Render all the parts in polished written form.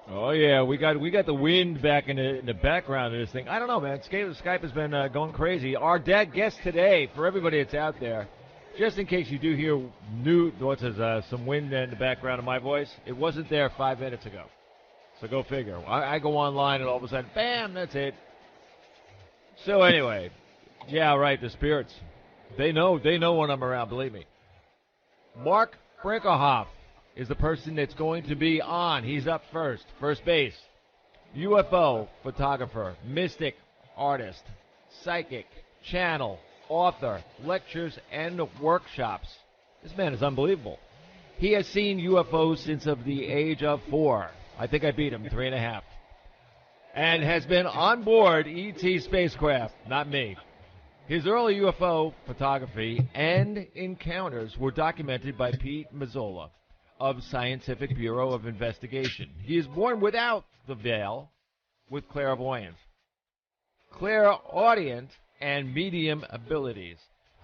Oh yeah, we got the wind back in the background of this thing. I don't know, man. Skype has been going crazy. Our guest today, for everybody that's out there, just in case you do hear some wind in the background of my voice, it wasn't there 5 minutes ago. So go figure. I go online and all of a sudden, bam, that's it. So anyway, yeah, right. The spirits, they know when I'm around. Believe me. Marc Brinkerhoff is the person that's going to be on. He's up first base. UFO photographer, mystic artist, psychic, channel, author, lectures, and workshops. This man is unbelievable. He has seen UFOs since of the age of 4. I think I beat him, 3.5. And has been on board ET Spacecraft, not me. His early UFO photography and encounters were documented by Pete Mazzola of Scientific Bureau of Investigation. He is born without the veil, with clairvoyant, clairaudient, and medium abilities,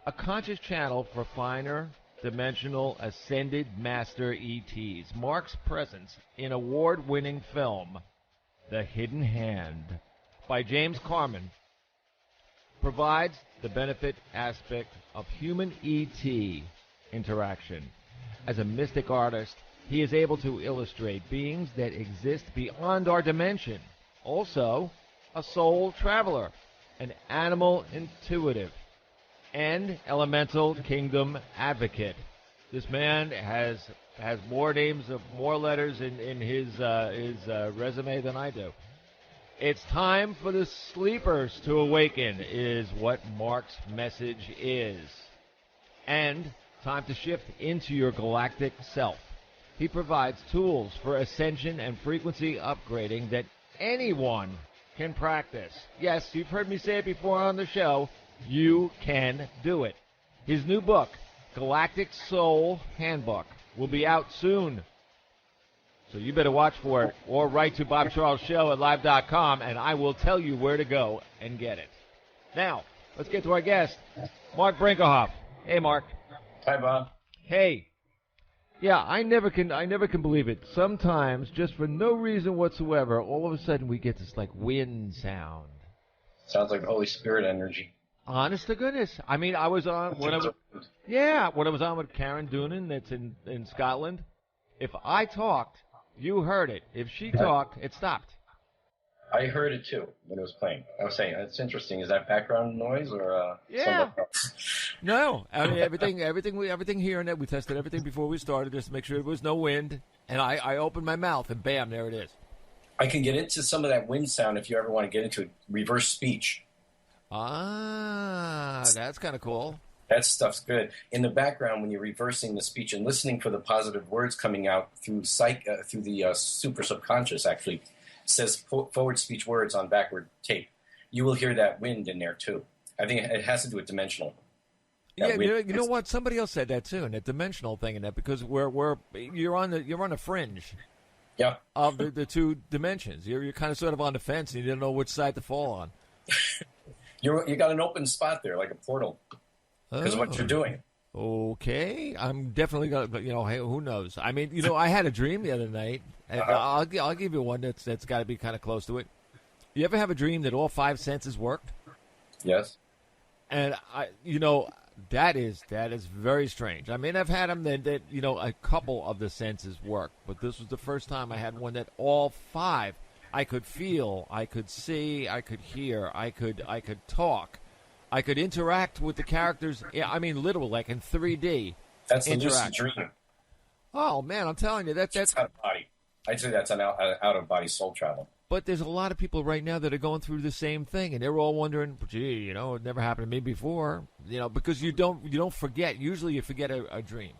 a conscious channel for finer dimensional ascended Master ETs. Marc's presence in award-winning film, The Hidden Hand, by James Carmon, provides the benefit aspect of human ET interaction. As a mystic artist, he is able to illustrate beings that exist beyond our dimension. Also, a soul traveler, an animal intuitive, and elemental kingdom advocate. This man has more names, more letters in his resume than I do. It's time for the sleepers to awaken, is what Marc's message is. And time to shift into your galactic self. He provides tools for ascension and frequency upgrading that anyone can practice. Yes, you've heard me say it before on the show. You can do it. His new book, Galactic Soul Handbook, will be out soon. So you better watch for it, or write to BobCharlesShow@live.com, and I will tell you where to go and get it. Now, let's get to our guest, Marc Brinkerhoff. Hey, Marc. Hi, Bob. Hey. Yeah, I never can believe it. Sometimes, just for no reason whatsoever, all of a sudden we get this like wind sound. Sounds like the Holy Spirit energy. Honest to goodness. I mean, I was on when I was on with Karen Doonan, that's in Scotland. If I talked, you heard it. If she talked, it stopped. I heard it too when it was playing. I was saying, it's interesting. Is that background noise or yeah? No, I mean everything here and there. We tested everything before we started just to make sure there was no wind. And I opened my mouth and bam, there it is. I can get into some of that wind sound if you ever want to get into it. Reverse speech. Ah, that's kind of cool. That stuff's good. In the background, when you're reversing the speech and listening for the positive words coming out through the super subconscious, actually, says forward speech words on backward tape. You will hear that wind in there too. I think it has to do with dimensional. Yeah, you know what? Somebody else said that too, and that dimensional thing in that, because you're on the fringe. Yeah. Of the two dimensions. You're kind of sort of on the fence, and you don't know which side to fall on. You got an open spot there, like a portal, because of what you're doing. Okay, I'm definitely gonna. Hey, who knows? I mean, I had a dream the other night. And I'll give you one that's got to be kind of close to it. You ever have a dream that all 5 senses worked? Yes. And that is very strange. I mean, I've had them that a couple of the senses work, but this was the first time I had one that all 5. I could feel, I could see, I could hear, I could talk, I could interact with the characters. Yeah, I mean, literally, like in 3D. That's the lucid dream. Oh man, I'm telling you, that's out of body. I'd say that's an out of body soul travel. But there's a lot of people right now that are going through the same thing, and they're all wondering, gee, it never happened to me before, because you don't forget. Usually, you forget a dream.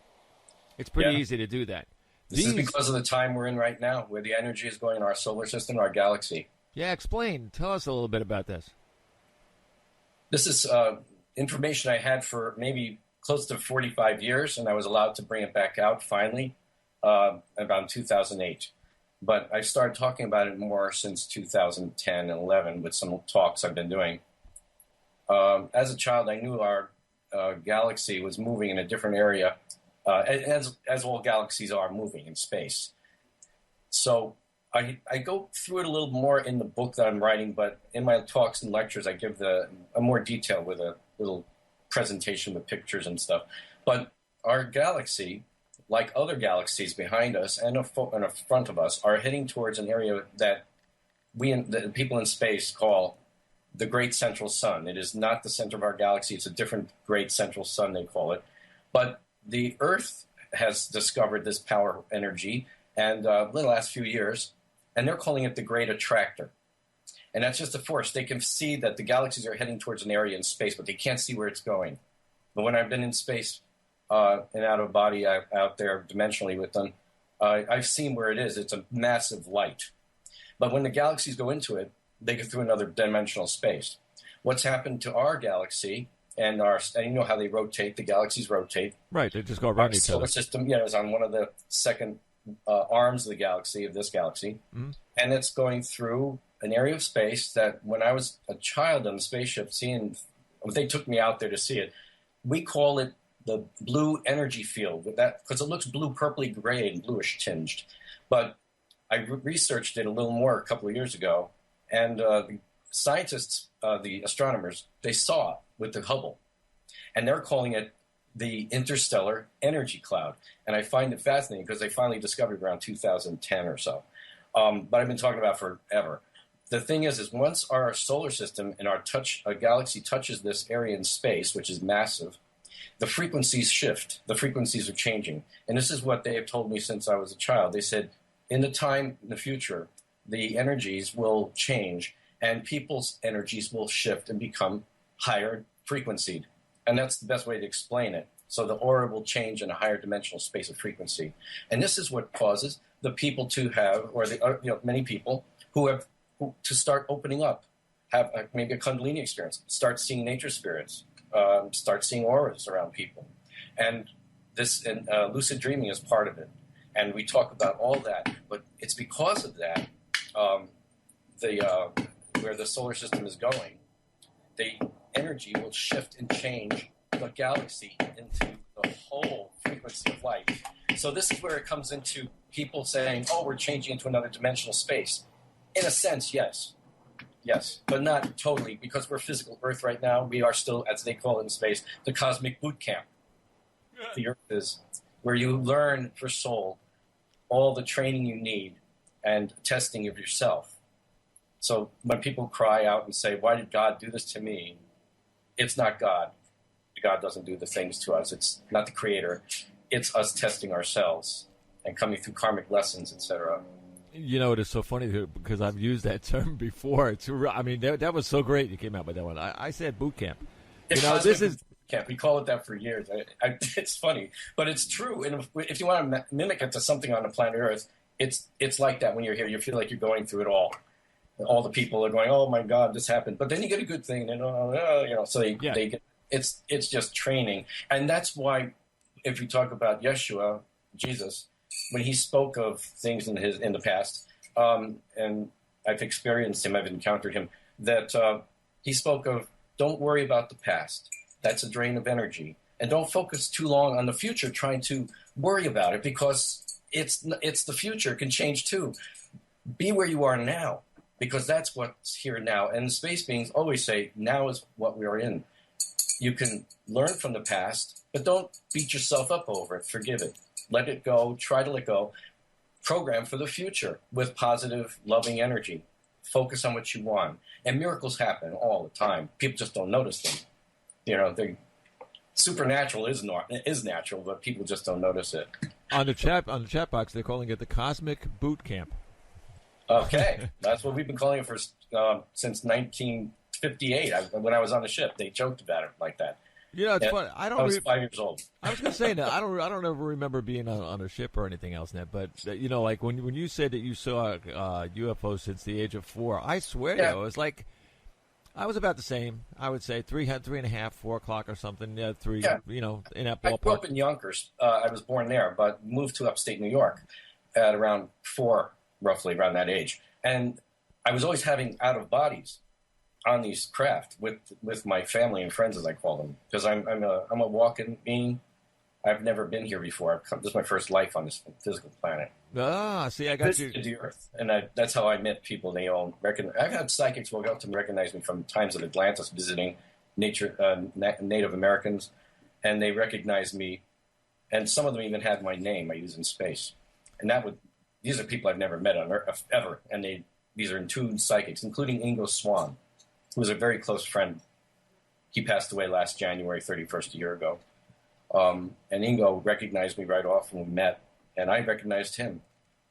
It's pretty easy to do that. This is because of the time we're in right now, where the energy is going in our solar system, our galaxy. Yeah, explain. Tell us a little bit about this. This is information I had for maybe close to 45 years, and I was allowed to bring it back out finally about 2008. But I started talking about it more since 2010 and 11 with some talks I've been doing. As a child, I knew our galaxy was moving in a different area, as all galaxies are moving in space. So I go through it a little more in the book that I'm writing, but in my talks and lectures, I give a more detail with a little presentation with pictures and stuff. But our galaxy, like other galaxies behind us and in front of us, are heading towards an area that the people in space call the Great Central Sun. It is not the center of our galaxy. It's a different Great Central Sun, they call it. But the Earth has discovered this power energy and in the last few years, and they're calling it the Great Attractor. And that's just a force. They can see that the galaxies are heading towards an area in space, but they can't see where it's going. But when I've been in space and out of body out there dimensionally with them, I've seen where it is. It's a massive light. But when the galaxies go into it, they go through another dimensional space. What's happened to our galaxy and you know how they rotate, the galaxies rotate. Right, they just go around each other. Our solar system, is on one of the second arms of the galaxy, of this galaxy, and it's going through an area of space that when I was a child on the spaceship they took me out there to see it, we call it the blue energy field, because it looks blue, purpley gray and bluish tinged. But I researched it a little more a couple of years ago, and the scientists, the astronomers, they saw it with the Hubble, and they're calling it the interstellar energy cloud. And I find it fascinating because they finally discovered it around 2010 or so. But I've been talking about it forever. The thing is once our solar system and our galaxy touches this area in space, which is massive, the frequencies shift. The frequencies are changing. And this is what they have told me since I was a child. They said, in the future, the energies will change and people's energies will shift and become higher frequencied. And that's the best way to explain it. So the aura will change in a higher dimensional space of frequency. And this is what causes the people to have, many people who to start opening up, have maybe a Kundalini experience, start seeing nature spirits, start seeing auras around people. And lucid dreaming is part of it. And we talk about all that, but it's because of that, where the solar system is going, the energy will shift and change the galaxy into the whole frequency of light. So this is where it comes into people saying, oh, we're changing into another dimensional space. In a sense, yes, but not totally, because we're physical Earth right now. We are still, as they call it in space, the cosmic boot camp. The Earth is where you learn for soul all the training you need and testing of yourself. So when people cry out and say, why did God do this to me? It's not God. God doesn't do the things to us. It's not the creator. It's us testing ourselves and coming through karmic lessons, etc. You know, it is so funny because I've used that term before. That was so great you came out with that one. I said boot camp. This is camp. We call it that for years. It's funny, but it's true. And if you want to mimic it to something on the planet Earth, it's like that when you're here. You feel like you're going through it all. All the people are going, oh my God, this happened. But then you get a good thing, and so they get. It's just training, and that's why if we talk about Yeshua, Jesus, when he spoke of things in the past, and I've experienced him, I've encountered him, that he spoke of, don't worry about the past. That's a drain of energy. And don't focus too long on the future trying to worry about it, because it's the future. It can change too. Be where you are now, because that's what's here now. And the space beings always say, now is what we are in. You can learn from the past, but don't beat yourself up over it. Forgive it. Let it go. Try to let go. Program for the future with positive, loving energy. Focus on what you want. And miracles happen all the time. People just don't notice them. Supernatural is natural, but people just don't notice it. On the chat box, they're calling it the Cosmic Boot Camp. Okay, that's what we've been calling it for since 1958. When I was on the ship, they joked about it like that. It's funny. I was 5 years old. I was going to say that I don't ever remember being on a ship or anything else, Ned. But like when you said that you saw UFOs since the age of 4, I swear it was like I was about the same. I would say 3.5, 4 o'clock or something. 3, in that ballpark. I grew up in Yonkers. I was born there, but moved to upstate New York at around 4, roughly around that age. And I was always having out of bodies on these craft with my family and friends, as I call them, because I'm a walking being. I've never been here before. This is my first life on this physical planet. Ah, see, I got you. To the Earth, and that's how I met people. They all recognize. I've had psychics walk up to me, recognize me from times at Atlantis visiting Native Americans, and they recognized me. And some of them even had my name I use in space. And these are people I've never met on Earth ever. And these are entombed psychics, including Ingo Swann, who was a very close friend. He passed away last January 31st, a year ago. And Ingo recognized me right off when we met, and I recognized him.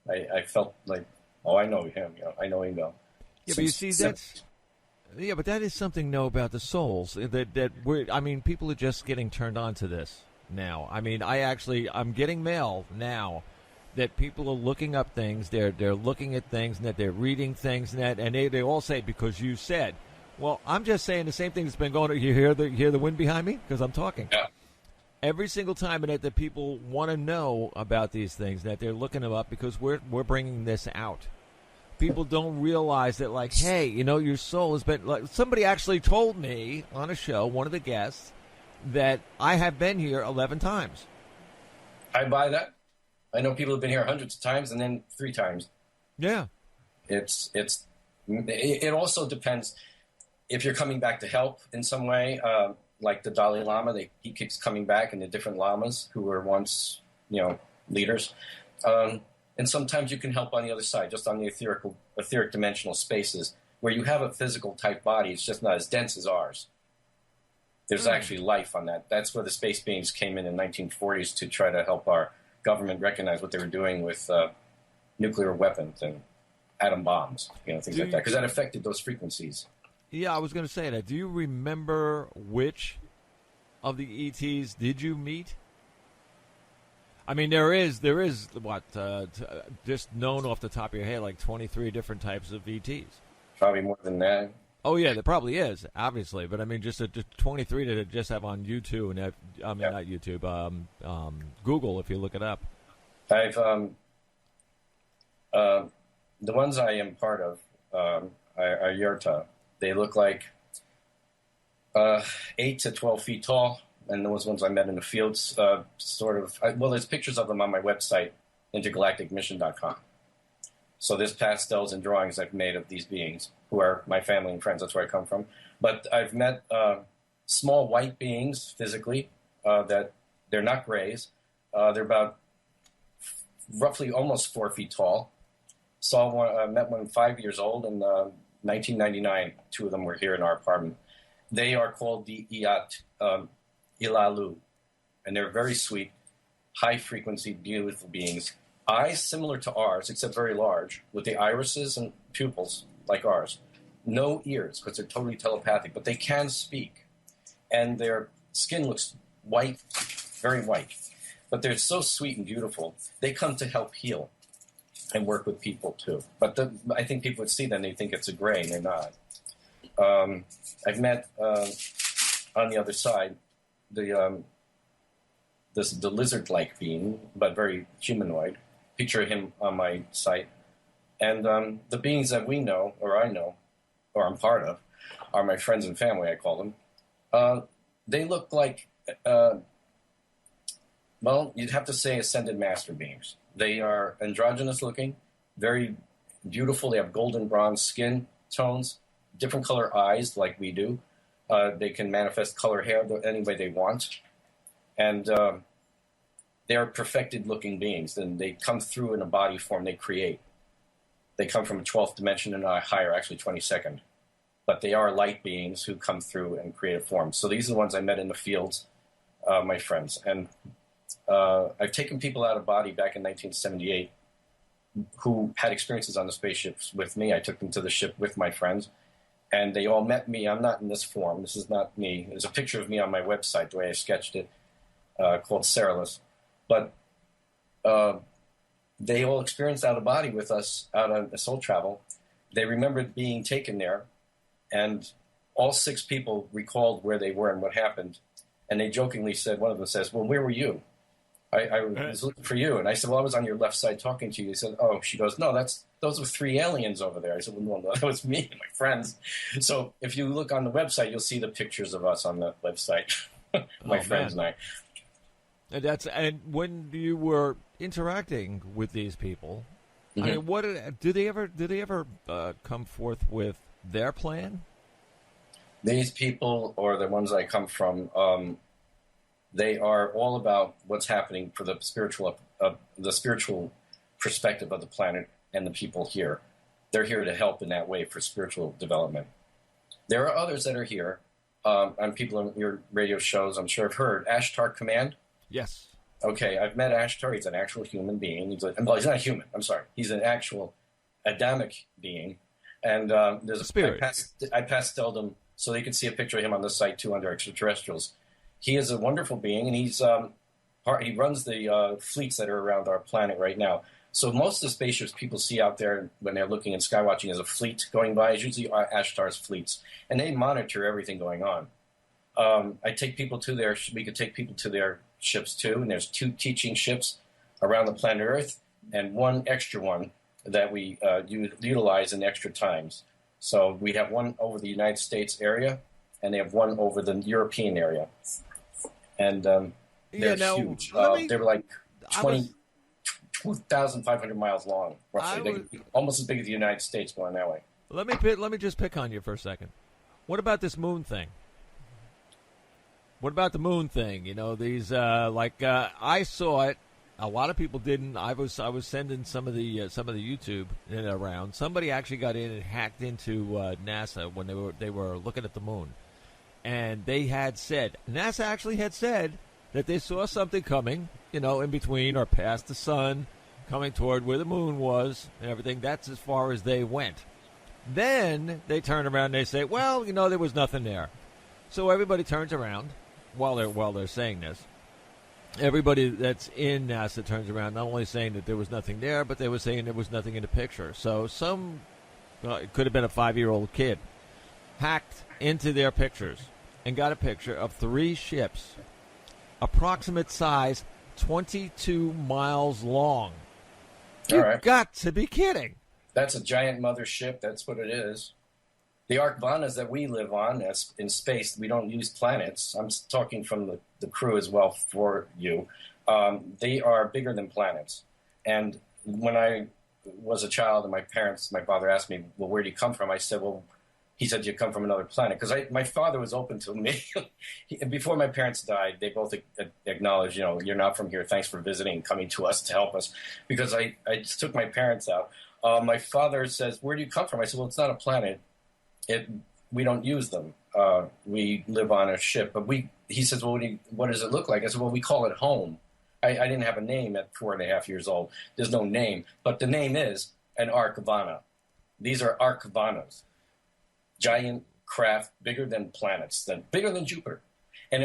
I felt like, oh, I know him. I know Ingo. Yeah, but you see, but that is something to know about the souls. People are just getting turned on to this now. I mean, I'm getting mail now that people are looking up things. They're looking at things, and that they're reading things, and they all say, because you said. Well, I'm just saying the same thing that's been going on. You hear the wind behind me? Because I'm talking. Yeah. Every single time that people want to know about these things, that they're looking them up because we're bringing this out. People don't realize that, like, hey, your soul has been, like, somebody actually told me on a show, one of the guests, that I have been here 11 times. I buy that. I know people have been here hundreds of times and then 3 times. Yeah. It also depends if you're coming back to help in some way, like the Dalai Lama, he keeps coming back, and the different lamas who were once, leaders. And sometimes you can help on the other side, just on the etheric dimensional spaces where you have a physical type body. It's just not as dense as ours. There's actually life on that. That's where the space beings came in the 1940s to try to help our government recognize what they were doing with nuclear weapons and atom bombs, things like that, because that affected those frequencies. Yeah, I was going to say that. Do you remember which of the ETs did you meet? I mean, there is what, just known off the top of your head, like 23 different types of ETs. Probably more than that. Oh, yeah, there probably is, obviously. But, I mean, just 23 to just have on YouTube, not YouTube, Google, if you look it up. I've, the ones I am part of are Yurta. They look like 8 to 12 feet tall, and those ones I met in the fields, there's pictures of them on my website, intergalacticmission.com. So there's pastels and drawings I've made of these beings, who are my family and friends. That's where I come from. But I've met small white beings physically, that they're not grays. They're about roughly almost 4 feet tall. Met one 5 years old, and 1999, 2 of them were here in our apartment. They are called the Ilalu, and they're very sweet, high-frequency, beautiful beings. Eyes similar to ours, except very large, with the irises and pupils like ours. No ears, because they're totally telepathic, but they can speak. And their skin looks white, very white. But they're so sweet and beautiful, they come to help heal and work with people too. But I think people would see them, they think it's a gray, and they're not. I've met on the other side the lizard-like being, but very humanoid. Picture him on my site. And the beings that we know, or I know, or I'm part of, are my friends and family, I call them. They look like, you'd have to say ascended master beings. They are androgynous looking, very beautiful. They have golden bronze skin tones, different color eyes like we do. They can manifest color hair any way they want. And they are perfected looking beings. And they come through in a body form they create. They come from a 12th dimension and higher, actually 22nd. But they are light beings who come through and create a form. So these are the ones I met in the fields, my friends. And I've taken people out of body back in 1978 who had experiences on the spaceships with me. I took them to the ship with my friends, and they all met me. I'm not in this form. This is not me. There's a picture of me on my website, the way I sketched it, called Cerealis. But they all experienced out of body with us out on the soul travel. They remembered being taken there, and all 6 people recalled where they were and what happened. And they jokingly said, one of them says, well, where were you? I was looking for you. And I said, well, I was on your left side talking to you. He said, oh, she goes, no, those were 3 aliens over there. I said, well, no, that was me and my friends. So if you look on the website, you'll see the pictures of us on the website, my friends and I. And when you were interacting with these people, I mean, what do they ever come forth with their plan? These people, or the ones I come from, they are all about what's happening for the spiritual perspective of the planet and the people here. They're here to help in that way for spiritual development. There are others that are here, and people on your radio shows, I'm sure have heard, Ashtar Command. Yes. Okay, I've met Ashtar. He's an actual human being. He's not a human. I'm sorry. He's an actual Adamic being. And there's a spirit. I pasteled him so you can see a picture of him on the site, too, under Extraterrestrials. He is a wonderful being, and he runs the fleets that are around our planet right now. So most of the spaceships people see out there when they're looking and skywatching as a fleet going by is usually Ashtar's fleets. And they monitor everything going on. I take people to we could take people to their ships too, and there's 2 teaching ships around the planet Earth and 1 extra one that we utilize in extra times. So we have one over the United States area, and they have one over the European area. And they're huge. They were like 2,500 miles long, roughly. Almost as big as the United States going that way. Let me just pick on you for a second. What about this moon thing? What about the moon thing? You know, these I saw it. A lot of people didn't. I was sending some of the YouTube around. Somebody actually got in and hacked into NASA when they were looking at the moon, and they had said NASA actually had said that they saw something coming, you know, in between or past the sun, coming toward where the moon was and everything. That's as far as they went. Then they turn around and they say, well, you know, there was nothing there. So everybody turns around while they're saying this. Everybody that's in NASA turns around, not only saying that there was nothing there, but they were saying there was nothing in the picture. So it could have been a 5-year-old kid, hacked into their pictures and got a picture of 3 ships, approximate size 22 miles long. You've got to be kidding. That's a giant mothership. That's what it is. The Arcvanas that we live on in space, we don't use planets. I'm talking from the crew as well for you. They are bigger than planets. And when I was a child and my father asked me, well, where do you come from? I said, well, he said, you come from another planet. Because my father was open to me. Before my parents died, they both acknowledged, you know, you're not from here. Thanks for visiting, coming to us to help us. Because I just took my parents out. My father says, where do you come from? I said, well, it's not a planet. We don't use them. We live on a ship. But he says, well, what does it look like? I said, well, we call it home. I didn't have a name at 4.5 years old. There's no name. But the name is an Arcvana. These are Arcvanas. Giant craft, bigger than planets, bigger than Jupiter. And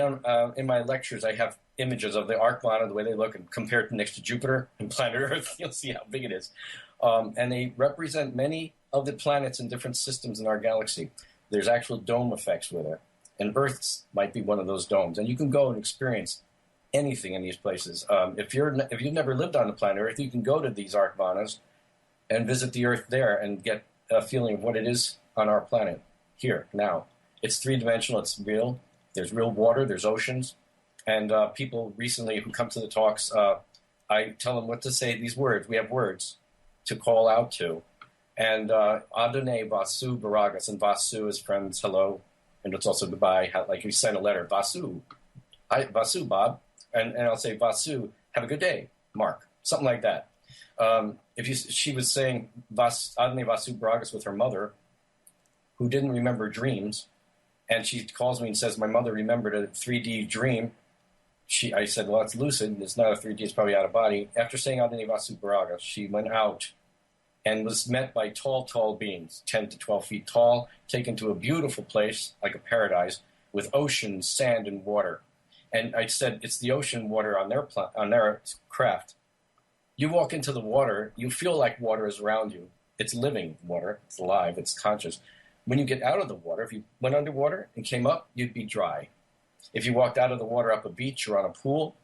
in my lectures, I have images of the Arcvana, the way they look, and compared next to Jupiter and planet Earth. You'll see how big it is. And they represent many of the planets in different systems in our galaxy. There's actual dome effects with it. And Earth might be one of those domes. And you can go and experience anything in these places. If you've never lived on the planet Earth, you can go to these Arcvanas and visit the Earth there and get a feeling of what it is on our planet here, now. It's 3-dimensional. It's real. There's real water. There's oceans. And people recently who come to the talks, I tell them what to say, these words. We have words to call out to. And Adonai Vasu Baragas, and Vasu is friends, hello, and it's also goodbye, like you send a letter, Vasu, Vasu, Bob, and I'll say, Vasu, have a good day, Mark, something like that. She was saying Adonai Vasu Baragas with her mother, who didn't remember dreams, and she calls me and says, my mother remembered a 3D dream. I said, well, it's lucid, it's not a 3D, it's probably out of body. After saying Adonai Vasu Baragas, she went out and was met by tall beings, 10 to 12 feet tall, taken to a beautiful place, like a paradise, with ocean, sand, and water. And I said, it's the ocean water on their craft. You walk into the water, you feel like water is around you. It's living water, it's alive, it's conscious. When you get out of the water, if you went underwater and came up, you'd be dry. If you walked out of the water up a beach or on a pool,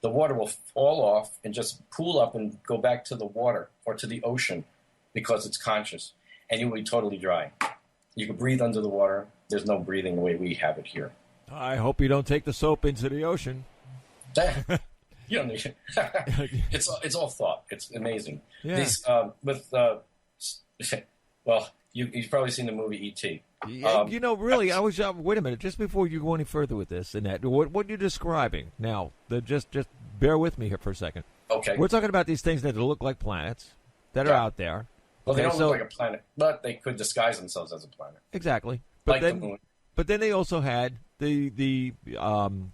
the water will fall off and just pool up and go back to the water or to the ocean, because it's conscious, and you will be totally dry. You can breathe under the water. There's no breathing the way we have it here. I hope you don't take the soap into the ocean. You don't need it's all thought. It's amazing. Yeah. These well, you've probably seen the movie E.T. Really, I was wait a minute, just before you go any further with this, Annette, what you're describing now, just bear with me here for a second. Okay. We're talking about these things that look like planets that are out there. Well, they don't look like a planet, but they could disguise themselves as a planet. Exactly. Like the moon. But then they also had the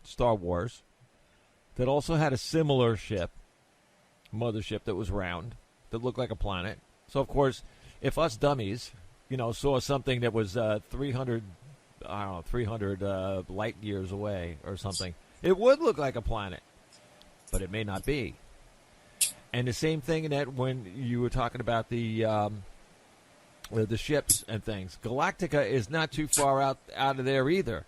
Star Wars that also had a similar mothership that was round, that looked like a planet. So, of course, if us dummies, saw something that was 300 light years away or something, it would look like a planet, but it may not be. And the same thing in that when you were talking about the ships and things, Galactica is not too far out of there either.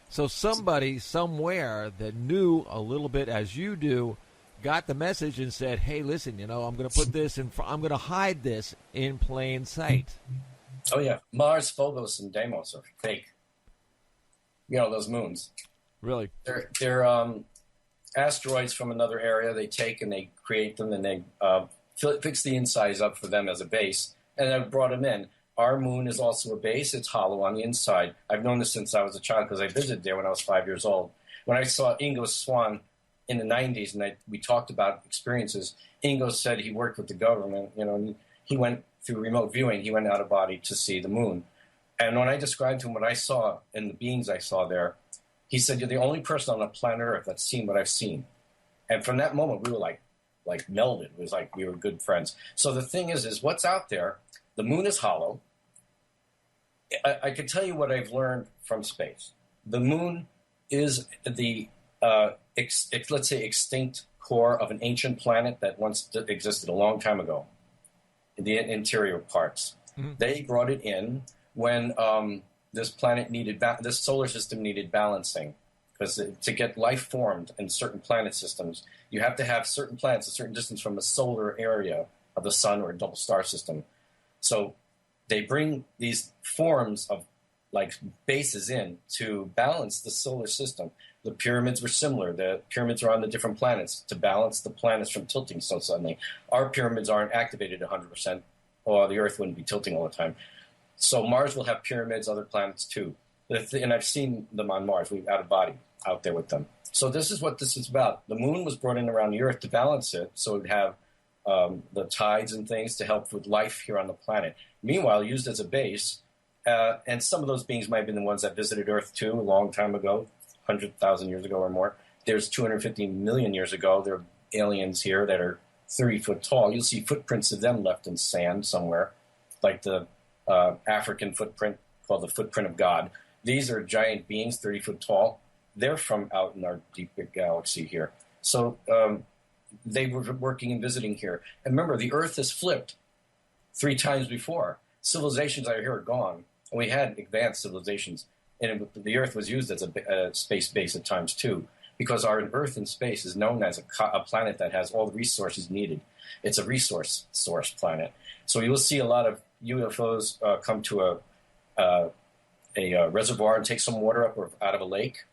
So somebody somewhere that knew a little bit as you do got the message and said, "Hey, listen, I'm going to put this I'm going to hide this in plain sight." Oh yeah, Mars, Phobos, and Deimos are fake. Those moons. Really? They're asteroids from another area. They take and they create them and they fix the insides up for them as a base, and I've brought them in. Our moon is also a base. It's hollow on the inside. I've known this since I was a child because I visited there when I was 5 years old. When I saw Ingo Swann in the 90s and we talked about experiences, Ingo said he worked with the government, and he went through remote viewing. He went out of body to see the moon. And when I described to him what I saw and the beings I saw there, he said, "You're the only person on the planet Earth that's seen what I've seen." And from that moment, we were like melded. It was like we were good friends. So the thing is what's out there, the moon is hollow. I can tell you what I've learned from space. The moon is the, let's say, extinct core of an ancient planet that once existed a long time ago, the interior parts. Mm-hmm. They brought it in when this planet this solar system needed balancing. Because to get life formed in certain planet systems, you have to have certain planets a certain distance from the solar area of the sun or a double star system. So they bring these forms of bases in to balance the solar system. The pyramids were similar. The pyramids are on the different planets to balance the planets from tilting so suddenly. Our pyramids aren't activated 100%, or the Earth wouldn't be tilting all the time. So Mars will have pyramids, other planets too. And I've seen them on Mars. We're out of body out there with them. So this is what this is about. The moon was brought in around the Earth to balance it, so it would have the tides and things to help with life here on the planet. Meanwhile, used as a base, and some of those beings might have been the ones that visited Earth too a long time ago, 100,000 years ago or more. There's 250 million years ago. There are aliens here that are 30 foot tall. You'll see footprints of them left in sand somewhere, like the African footprint called the footprint of God. These are giant beings, 30 foot tall. They're from out in our deep big galaxy here. So they were working and visiting here. And remember, the Earth has flipped 3 times before. Civilizations out here are gone. And we had advanced civilizations. And the Earth was used as a space base at times, too, because our Earth in space is known as a planet that has all the resources needed. It's a resource source planet. So you will see a lot of UFOs come to a reservoir and take some water up or out of a lake.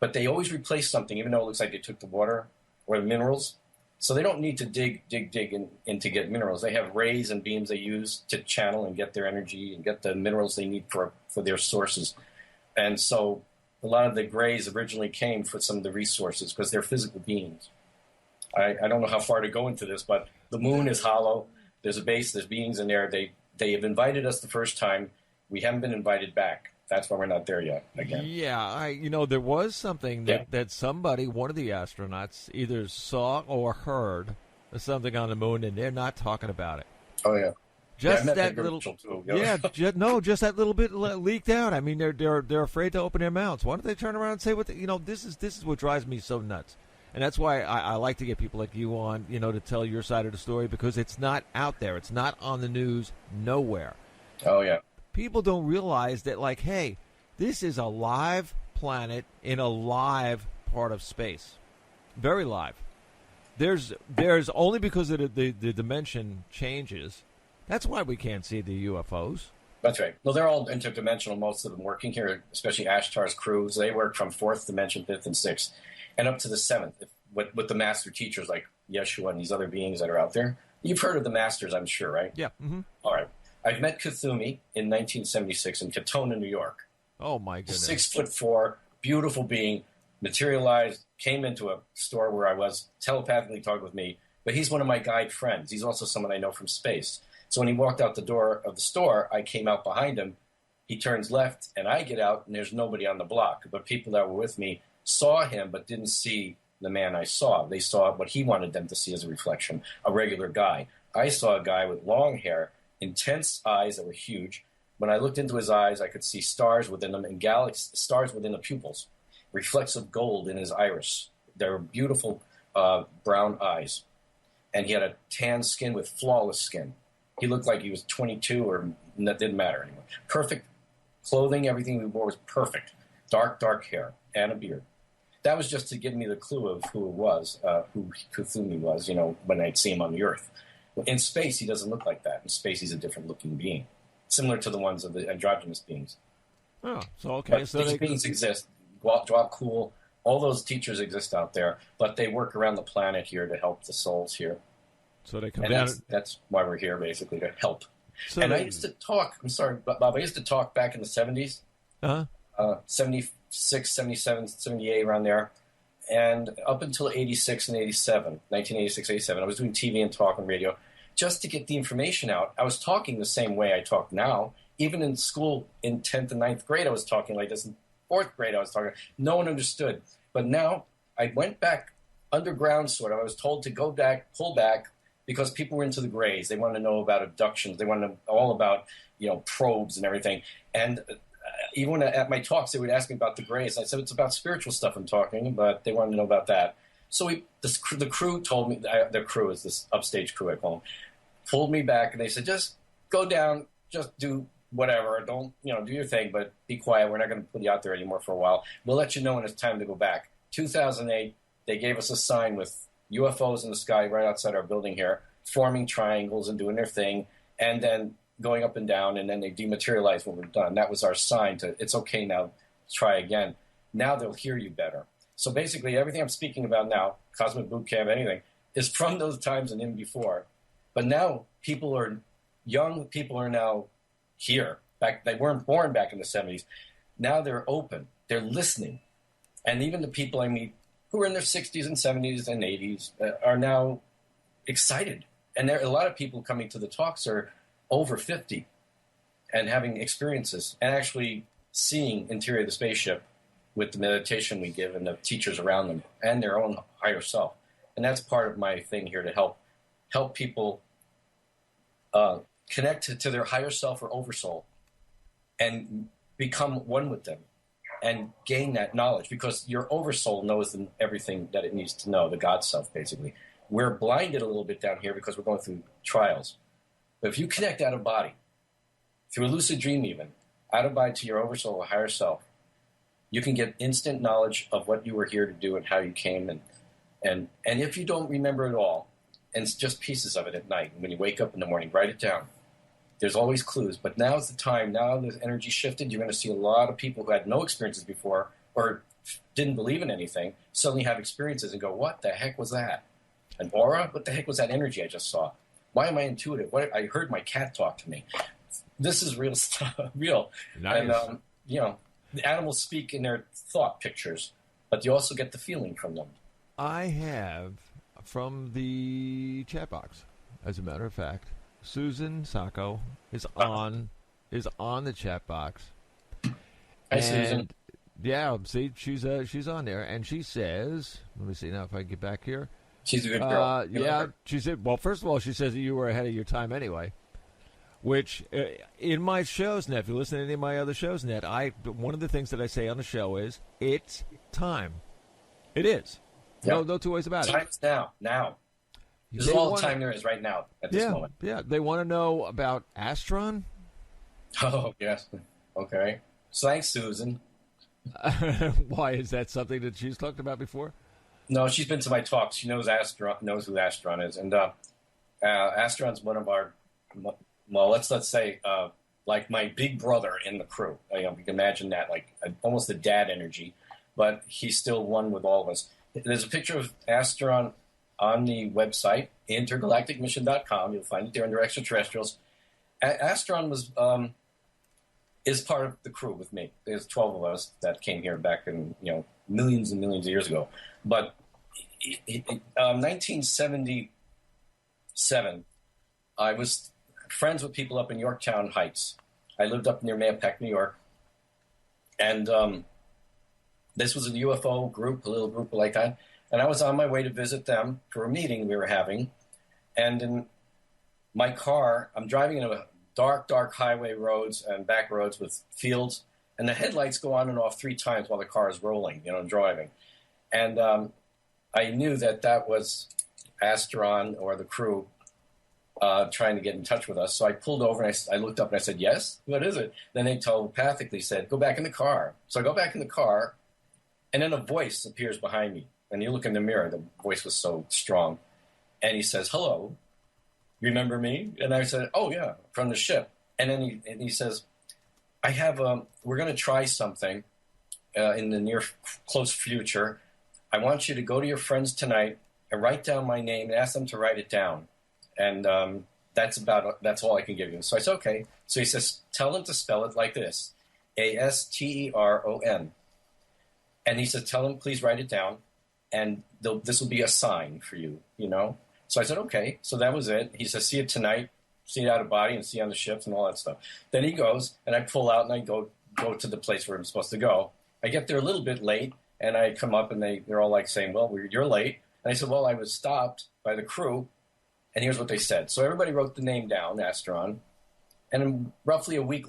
But they always replace something, even though it looks like they took the water or the minerals. So they don't need to dig in to get minerals. They have rays and beams they use to channel and get their energy and get the minerals they need for their sources. And so a lot of the grays originally came for some of the resources because they're physical beings. I don't know how far to go into this, but the moon is hollow. There's a base. There's beings in there. They have invited us the first time. We haven't been invited back. That's why we're not there yet again. Yeah, there was something that somebody, one of the astronauts, either saw or heard something on the moon, and they're not talking about it. Oh yeah, just that little. Too. Just that little bit leaked out. I mean, they're afraid to open their mouths. Why don't they turn around and say what? This is what drives me so nuts, and that's why I like to get people like you on, to tell your side of the story, because it's not out there. It's not on the news nowhere. Oh yeah. People don't realize that, hey, this is a live planet in a live part of space. Very live. There's only because of the dimension changes. That's why we can't see the UFOs. That's right. Well, they're all interdimensional, most of them working here, especially Ashtar's crews. They work from 4th dimension, 5th, and 6th, and up to the 7th with the master teachers like Yeshua and these other beings that are out there. You've heard of the masters, I'm sure, right? Yeah. Mm-hmm. All right. I've met Kuthumi in 1976 in Katona, New York. Oh, my goodness. 6'4", beautiful being, materialized, came into a store where I was, telepathically talked with me, but he's one of my guide friends. He's also someone I know from space. So when he walked out the door of the store, I came out behind him. He turns left, and I get out, and there's nobody on the block. But people that were with me saw him but didn't see the man I saw. They saw what he wanted them to see as a reflection, a regular guy. I saw a guy with long hair, intense eyes that were huge. When I looked into his eyes, I could see stars within them and stars within the pupils, reflects of gold in his iris. They were beautiful brown eyes. And he had a tan skin with flawless skin. He looked like he was 22 or that didn't matter anymore. Perfect clothing, everything we wore was perfect. Dark, dark hair and a beard. That was just to give me the clue of who it was, who Kuthumi was, when I'd see him on the Earth. In space, he doesn't look like that. In space, he's a different looking being, similar to the ones of the androgynous beings. Oh, so okay. But So these beings exist. Drop Cool, all those teachers exist out there, but they work around the planet here to help the souls here. So they come and down. That's why we're here, basically, to help. So and I used to talk, I'm sorry, Bob, I used to talk back in the 70s, 76, 77, 78, around there, and up until 86 and 87, 1986, 87, I was doing TV and talk and radio just to get the information out. I was talking the same way I talk now. Even in school in 10th and 9th grade, I was talking like this. In 4th grade, I was talking. No one understood. But now I went back underground, sort of. I was told to go back, pull back, because people were into the grays. They wanted to know about abductions. They wanted to know all about, probes and everything. And even when at my talks, they would ask me about the grays. I said, it's about spiritual stuff I'm talking, but they wanted to know about that. So the crew told me, the crew is this upstage crew I call them, pulled me back, and they said, just go down, just do whatever. Don't, do your thing, but be quiet. We're not going to put you out there anymore for a while. We'll let you know when it's time to go back. 2008, they gave us a sign with UFOs in the sky right outside our building here, forming triangles and doing their thing, and then going up and down, and then they dematerialized when we're done. That was our sign to, it's okay now, try again. Now they'll hear you better. So basically everything I'm speaking about now, Cosmic Boot Camp, anything, is from those times and in before. But now young people are now here. They weren't born back in the 70s. Now they're open. They're listening. And even the people I meet who are in their 60s and 70s and 80s are now excited. And there are a lot of people coming to the talks are over 50 and having experiences and actually seeing interior of the spaceship with the meditation we give and the teachers around them and their own higher self. And that's part of my thing here to help people connect to their higher self or oversoul and become one with them and gain that knowledge, because your oversoul knows everything that it needs to know, the God self, basically. We're blinded a little bit down here because we're going through trials. But if you connect out of body, through a lucid dream even, out of body to your oversoul or higher self, you can get instant knowledge of what you were here to do and how you came. And if you don't remember it all, and it's just pieces of it at night, when you wake up in the morning, write it down. There's always clues. But now's the time. Now the energy shifted. You're going to see a lot of people who had no experiences before or didn't believe in anything suddenly have experiences and go, what the heck was that? An aura? What the heck was that energy I just saw? Why am I intuitive? I heard my cat talk to me. This is real stuff. Real. Nice. And, the animals speak in their thought pictures, but you also get the feeling from them. I have from the chat box, as a matter of fact, Susan Sacco is on the chat box. Hi, Susan. Yeah, see, she's on there, and she says, let me see now if I can get back here. She's a good girl. Yeah, she said, well, first of all, she says that you were ahead of your time anyway, which in my shows, Net, if you listen to any of my other shows, Net, one of the things that I say on the show is, it's time. It is. Yep. No two ways about it. Time's now. This is all the time there is right now at this moment. Yeah, they want to know about Astron. Oh, yes. Okay. So thanks, Susan. Why, is that something that she's talked about before? No, she's been to my talks. She knows who Astron is. And Astron's one of our, well, let's say, like my big brother in the crew. You can imagine that, like almost a dad energy, but he's still one with all of us. There's a picture of Astron on the website, intergalacticmission.com. You'll find it there under Extraterrestrials. Astron is part of the crew with me. There's 12 of us that came here back in, millions and millions of years ago. But 1977, I was friends with people up in Yorktown Heights. I lived up near Mahopac, New York. And this was a UFO group, a little group like that. And I was on my way to visit them for a meeting we were having. And in my car, I'm driving in a dark, dark highway roads and back roads with fields. And the headlights go on and off 3 times while the car is rolling, driving. And I knew that was Astron or the crew trying to get in touch with us. So I pulled over and I looked up and I said, yes, what is it? Then they telepathically said, go back in the car. So I go back in the car, and then a voice appears behind me. And you look in the mirror, the voice was so strong. And he says, hello, remember me? And I said, oh, yeah, from the ship. And then he says, we're going to try something in the near close future. I want you to go to your friends tonight and write down my name and ask them to write it down. And that's all I can give you. So I said, okay. So he says, tell them to spell it like this, Astron. And he said, tell them, please write it down, and this will be a sign for you, So I said, okay. So that was it. He says, see you tonight, see you out of body, and see you on the ships and all that stuff. Then he goes, and I pull out, and I go to the place where I'm supposed to go. I get there a little bit late, and I come up, and they're all like saying, well, you're late. And I said, well, I was stopped by the crew. And here's what they said. So everybody wrote the name down, Astron. And roughly about a week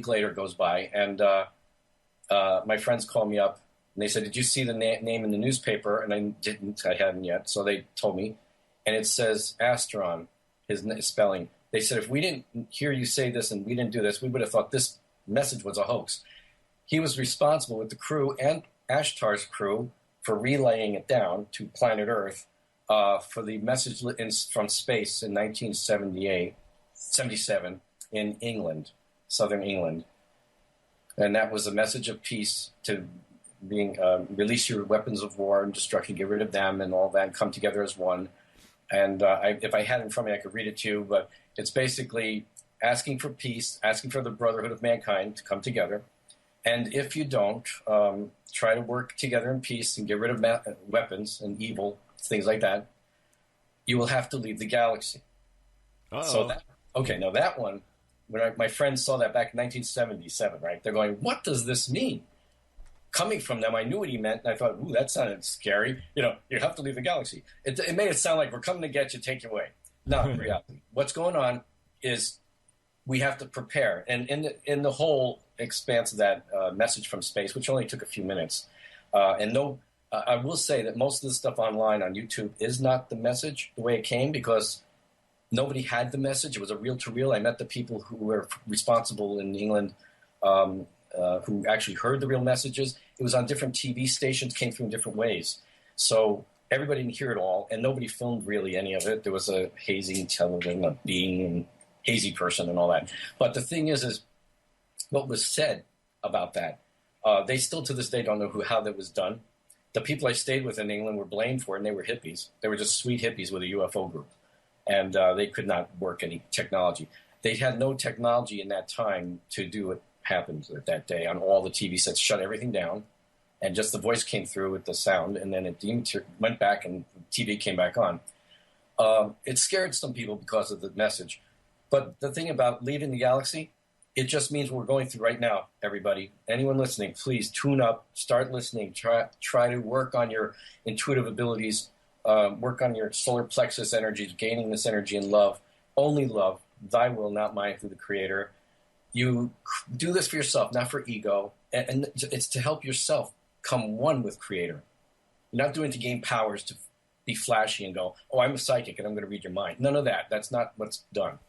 later goes by, and my friends called me up, and they said, did you see the name in the newspaper? And I didn't. I hadn't yet. So they told me. And it says Astron, his spelling. They said, if we didn't hear you say this and we didn't do this, we would have thought this message was a hoax. He was responsible with the crew and Ashtar's crew for relaying it down to planet Earth. For the message from space in 1977 in England, southern England. And that was a message of peace to being release your weapons of war and destruction, get rid of them and all that, and come together as one. And if I had it in front of me, I could read it to you, but it's basically asking for peace, asking for the brotherhood of mankind to come together. And if you don't, try to work together in peace and get rid of weapons and evil, things like that, you will have to leave the galaxy. Uh-oh. So now that one, when my friends saw that back in 1977, right, they're going, what does this mean? Coming from them, I knew what he meant, and I thought, ooh, that sounded scary. You have to leave the galaxy. It made it sound like we're coming to get you, take you away. No, in reality, what's going on is we have to prepare. And in the whole expanse of that message from space, which only took a few minutes, I will say that most of the stuff online on YouTube is not the message the way it came, because nobody had the message. It was a reel-to-reel. I met the people who were responsible in England who actually heard the real messages. It was on different TV stations, came through in different ways. So everybody didn't hear it all, and nobody filmed really any of it. There was a hazy television, a being, and hazy person and all that. But the thing is what was said about that, they still to this day don't know how that was done. The people I stayed with in England were blamed for it, and they were hippies. They were just sweet hippies with a UFO group, and they could not work any technology. They had no technology in that time to do what happened that day on all the TV sets, shut everything down, and just the voice came through with the sound, and then it went back and TV came back on. It scared some people because of the message. But the thing about leaving the galaxy, it just means what we're going through right now, everybody. Anyone listening, please tune up, start listening, try to work on your intuitive abilities, work on your solar plexus energies, gaining this energy in love. Only love, thy will, not mine, through the Creator. You do this for yourself, not for ego, and it's to help yourself come one with Creator. You're not doing it to gain powers, to be flashy and go, oh, I'm a psychic and I'm going to read your mind. None of that. That's not what's done.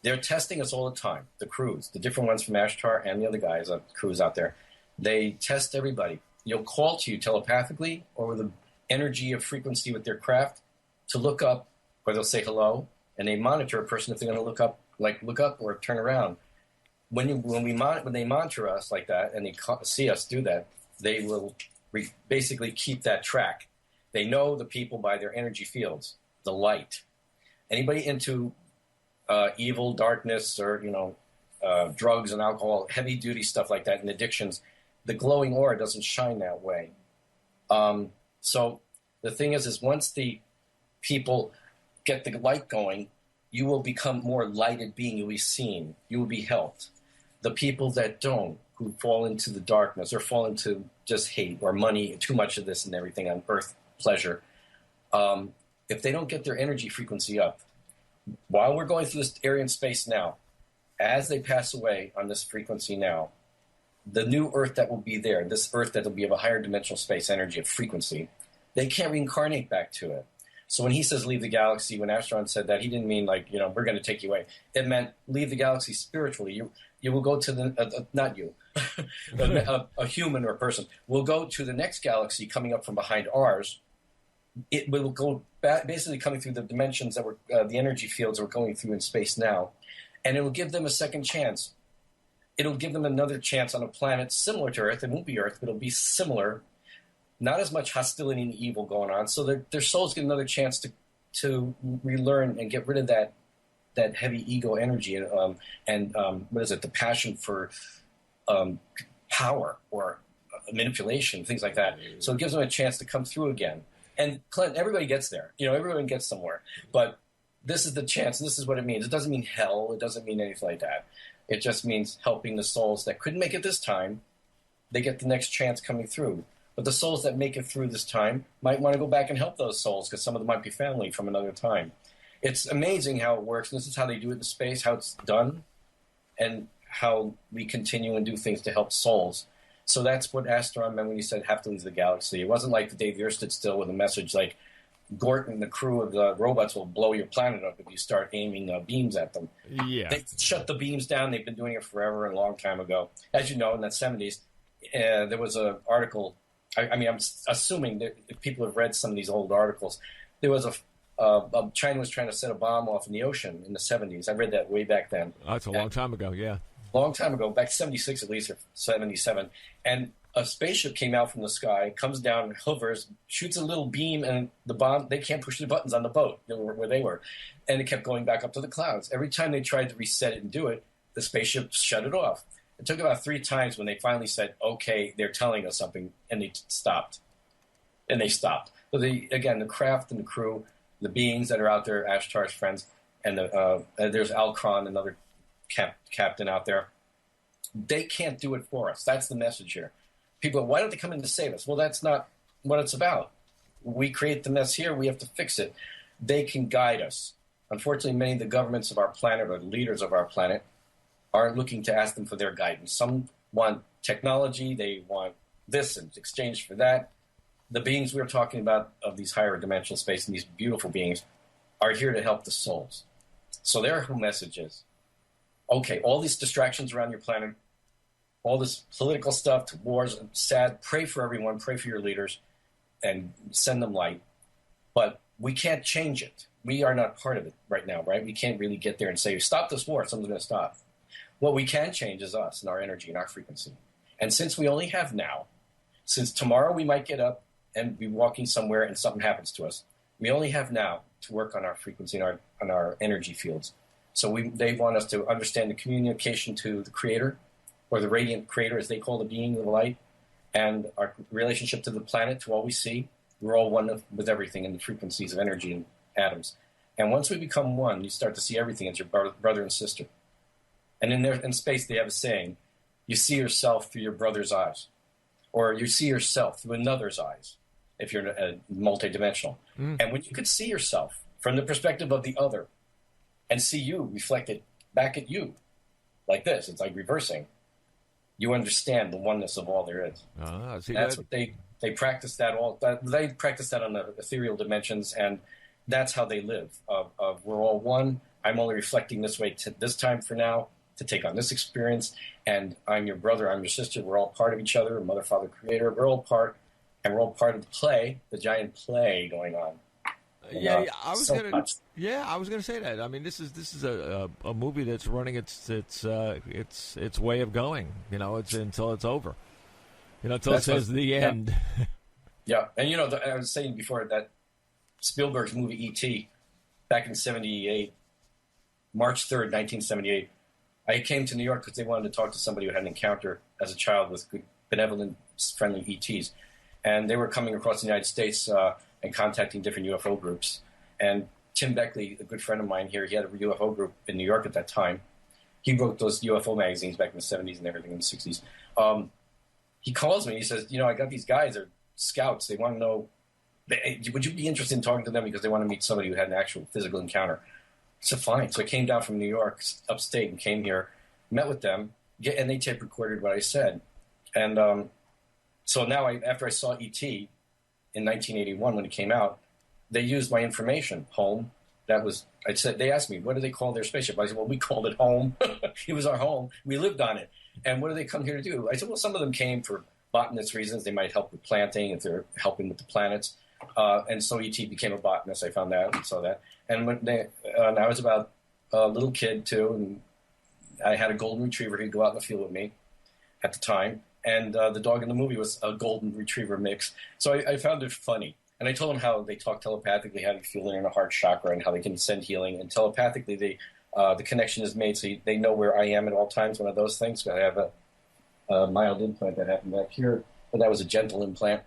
They're testing us all the time, the crews, the different ones from Ashtar and the other guys, crews out there. They test everybody. You'll call to you telepathically or with an energy of frequency with their craft to look up, or they'll say hello, and they monitor a person if they're going to look up like look up or turn around. When they monitor us like that and they see us do that, they will basically keep that track. They know the people by their energy fields, the light. Anybody into evil, darkness, or drugs and alcohol, heavy duty stuff like that, and addictions, the glowing aura doesn't shine that way. So the thing is once the people get the light going, you will become more lighted being. You'll be seen. You will be helped. The people that don't, who fall into the darkness or fall into just hate or money, too much of this and everything on earth, pleasure, if they don't get their energy frequency up, while we're going through this area in space now, as they pass away on this frequency now, the new earth that will be there, this earth that will be of a higher dimensional space energy of frequency, they can't reincarnate back to it. So when he says leave the galaxy, when Astron said that, he didn't mean like, we're going to take you away. It meant leave the galaxy spiritually. You will go to the, not you, a human or a person, will go to the next galaxy coming up from behind ours. It will go back, basically coming through the dimensions that the energy fields we're going through in space now. And it will give them a second chance. It'll give them another chance on a planet similar to Earth. It won't be Earth, but it'll be similar. Not as much hostility and evil going on. So their souls get another chance to relearn and get rid of that heavy ego energy and what is it, the passion for power or manipulation, things like that. So it gives them a chance to come through again. And Clint, everybody gets there. Everyone gets somewhere. But this is the chance. This is what it means. It doesn't mean hell. It doesn't mean anything like that. It just means helping the souls that couldn't make it this time. They get the next chance coming through. But the souls that make it through this time might want to go back and help those souls because some of them might be family from another time. It's amazing how it works. And this is how they do it in space, how it's done, and how we continue and do things to help souls. So that's what Astron meant when he said have to leave the galaxy. It wasn't like the day the Earth stood still with a message like Gort and the crew of the robots will blow your planet up if you start aiming beams at them. Yeah. They shut the beams down. They've been doing it forever and a long time ago. As you know, in the 70s, there was an article. I'm assuming that if people have read some of these old articles, there was China was trying to set a bomb off in the ocean in the 70s. I read that way back then. Oh, that's a long time ago, yeah. Long time ago, back 76 at least, or 77. And a spaceship came out from the sky, comes down, hovers, shoots a little beam, and the bomb, they can't push the buttons on the boat where they were. And it kept going back up to the clouds. Every time they tried to reset it and do it, the spaceship shut it off. It took about 3 times when they finally said, okay, they're telling us something, and they stopped. And they stopped. So again, the craft and the crew, the beings that are out there, Ashtar's friends, and there's Alcron, another captain out there. They can't do it for us. That's the message here. People, why don't they come in to save us? Well, that's not what it's about. We create the mess here. We have to fix it. They can guide us. Unfortunately, many of the governments of our planet or the leaders of our planet are looking to ask them for their guidance. Some want technology. They want this in exchange for that. The beings we're talking about of these higher dimensional space and these beautiful beings are here to help the souls. So their whole message is, okay, all these distractions around your planet, all this political stuff, to wars, sad, pray for everyone, pray for your leaders, and send them light. But we can't change it. We are not part of it right now, right? We can't really get there and say, stop this war, something's going to stop. What we can change is us and our energy and our frequency. And since we only have now, since tomorrow we might get up and be walking somewhere and something happens to us, we only have now to work on our frequency and on our energy fields. So they want us to understand the communication to the Creator, or the radiant Creator, as they call the being of the light, and our relationship to the planet, to all we see. We're all one with everything in the frequencies of energy and atoms. And once we become one, you start to see everything as your brother and sister. And in space, they have a saying, you see yourself through your brother's eyes, or you see yourself through another's eyes, if you're multidimensional. And when you could see yourself from the perspective of the other and see you reflected back at you like this, it's like reversing, you understand the oneness of all there is. That's what they practice that they practice that on the ethereal dimensions, and that's how they live. Of we're all one. I'm only reflecting this way this time for now to take on this experience, and I'm your brother, I'm your sister. We're all part of each other. Mother, Father, Creator. We're all part, and we're all part of the play, the giant play going on. Yeah, I was so gonna. much. Yeah, I was gonna say that. I mean, this is a movie that's running its way of going. You know, it's until it's over. You know, until it says the end. Yeah, and you know, I was saying before that Spielberg's movie E.T. back in '78, March 3rd, 1978. I came to New York because they wanted to talk to somebody who had an encounter as a child with good, benevolent, friendly ETs. And they were coming across the United States and contacting different UFO groups. And Tim Beckley, a good friend of mine here, he had a UFO group in New York at that time. He wrote those UFO magazines back in the 70s and everything in the 60s. He calls me and he says, you know, I got these guys, they're scouts. They want to know, would you be interested in talking to them because they want to meet somebody who had an actual physical encounter? I said, fine. So I came down from New York, upstate, and came here, met with them, and they tape recorded what I said. And so now, after I saw E.T. in 1981 when it came out, they used my information, home. I said, they asked me, what do they call their spaceship? I said, well, we called it home. It was our home. We lived on it. And what do they come here to do? I said, well, some of them came for botanist reasons. They might help with planting if they're helping with the planets. And so E.T. became a botanist. I found that and saw that. And when I was about a little kid, too, and I had a golden retriever. He'd go out in the field with me at the time. And the dog in the movie was a golden retriever mix. So I found it funny. And I told him how they talk telepathically, how they feel in the heart chakra, and how they can send healing. And telepathically, the connection is made so they know where I am at all times, one of those things. I have a mild implant that happened back here, but that was a gentle implant.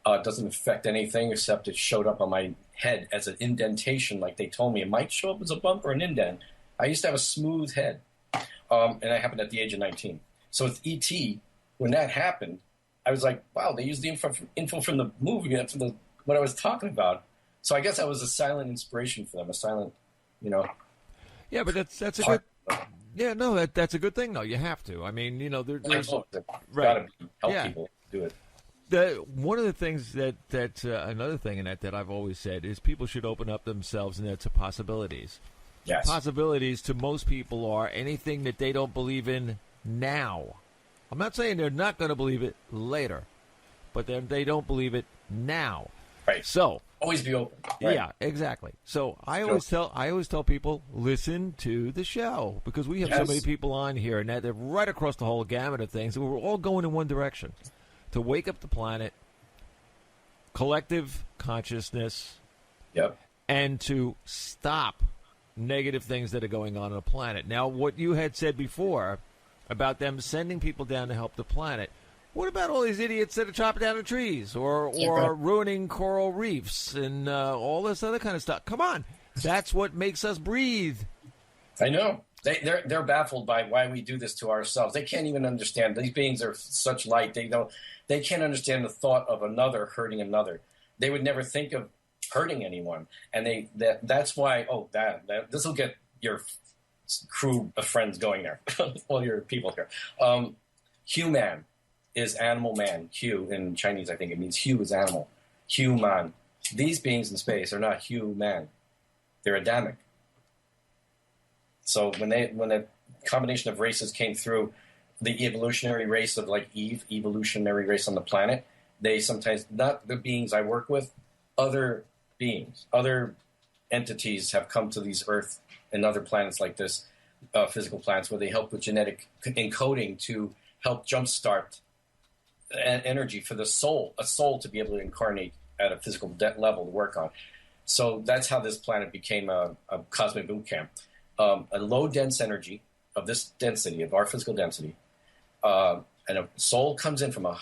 It doesn't affect anything except it showed up on my head as an indentation, like they told me. It might show up as a bump or an indent. I used to have a smooth head, and that happened at the age of 19. So with E.T., when that happened, I was like, wow, they used the info from the movie and from what I was talking about. So I guess I was a silent inspiration for them, a silent, you know. Yeah, but that's a good. Yeah, no, that's a good thing though. You have to. I mean, you know, there's right. Help people do it. One of the things that another thing in that I've always said is people should open up themselves and to possibilities. Yes. Possibilities to most people are anything that they don't believe in now. I'm not saying they're not going to believe it later, but they don't believe it now. Right. So always be open. Right. Yeah, exactly. So I always tell people, listen to the show because we have so many people on here and they're right across the whole gamut of things. And we're all going in one direction to wake up the planet, collective consciousness, and to stop negative things that are going on the planet. Now, what you had said before about them sending people down to help the planet. What about all these idiots that are chopping down the trees or ruining coral reefs and all this other kind of stuff? Come on. That's what makes us breathe. I know. They're baffled by why we do this to ourselves. They can't even understand. These beings are such light. They can't understand the thought of another hurting another. They would never think of hurting anyone. And that's why, this will get your crew of friends going there. All your people here. Human is animal man. Hu in Chinese, I think it means Hu is animal. Human. These beings in space are not human. They're Adamic. So when the combination of races came through, the evolutionary race of like Eve, evolutionary race on the planet, they sometimes, not the beings I work with, other beings, other entities have come to these Earth and other planets like this, physical planets, where they help with genetic encoding to help jumpstart energy for the soul, a soul to be able to incarnate at a physical level to work on. So that's how this planet became a cosmic boot camp. A low dense energy of this density, of our physical density, and a soul comes in from a